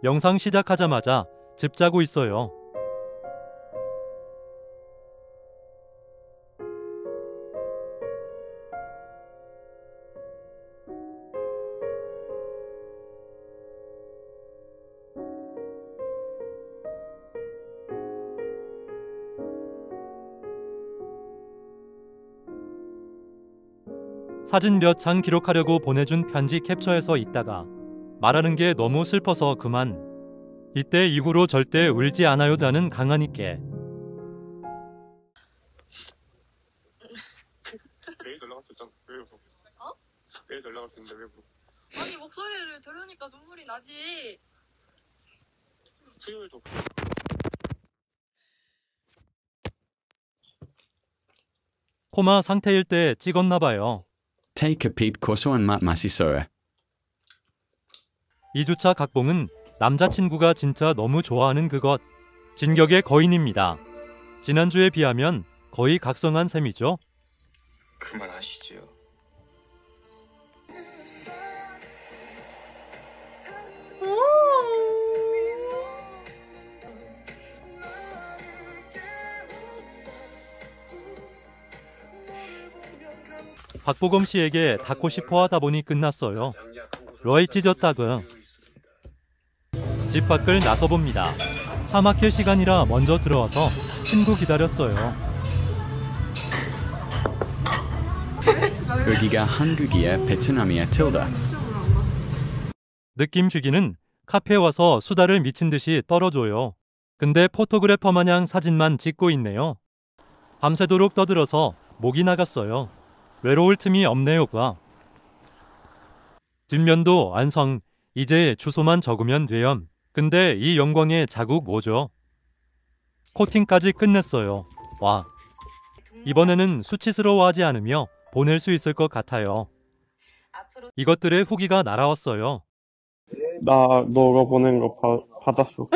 영상 시작하자마자 집 짜고 있어요. 사진 몇 장 기록하려고 보내준 편지 캡처해서 있다가 말하는 게 너무 슬퍼서 그만. 이때 이후로 절대 울지 않아요라는 강한이께. 매일 연락 왔을 잖아. 왜 울어? 어? 매일 연락 왔었는데 왜 울어? 아니 목소리를 들으니까 눈물이 나지. 수요일도 코마 상태일 때 찍었나봐요. Take a peep kosoan mat masisora. 2주차 각봉은 남자친구가 진짜 너무 좋아하는 그것. 진격의 거인입니다. 지난주에 비하면 거의 각성한 셈이죠. 그만하시지요. 박보검 씨에게 닿고 싶어 하다 보니 끝났어요. 러이 찢었다그. 집 밖을 나서봅니다. 차 막힐 시간이라 먼저 들어와서 친구 기다렸어요. 여기가 한국이야 베트남이야 tilda. 느낌 주기는 카페에 와서 수다를 미친 듯이 떨어줘요. 근데 포토그래퍼 마냥 사진만 찍고 있네요. 밤새도록 떠들어서 목이 나갔어요. 외로울 틈이 없네요가. 뒷면도 완성. 이제 주소만 적으면 돼요. 근데 이 영광의 자국 뭐죠? 코팅까지 끝냈어요. 와. 이번에는 수치스러워하지 않으며 보낼 수 있을 것 같아요. 이것들의 후기가 날아왔어요. 나 너가 보낸 거 받았어.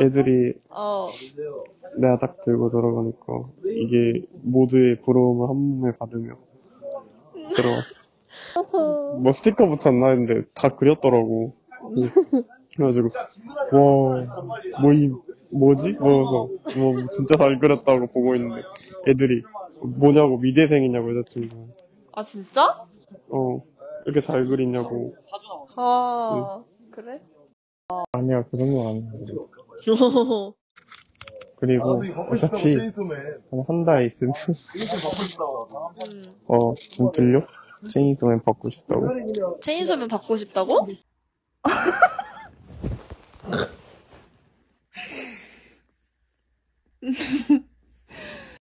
애들이 내가 딱 들고 들어가니까 이게 모두의 부러움을 한 몸에 받으며 들어왔어. 뭐 스티커 붙였나 했는데 다 그렸더라고. 그래가지고 뭐지? 그러면서 뭐 진짜 잘 그렸다고 보고 있는데 애들이 뭐냐고 미대생이냐고 여자친구. 아 진짜? 이렇게 잘 그리냐고. 아 그래? 아니야 그 정도는 아니야. 그리고 어차피 한 달 있으면 좀 들려? 체인소맨 받고 싶다고? 체인소맨 받고 싶다고?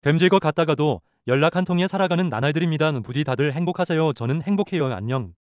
뱀질거 갔다가도 연락 한 통에 살아가는 나날들입니다. 부디 다들 행복하세요. 저는 행복해요. 안녕.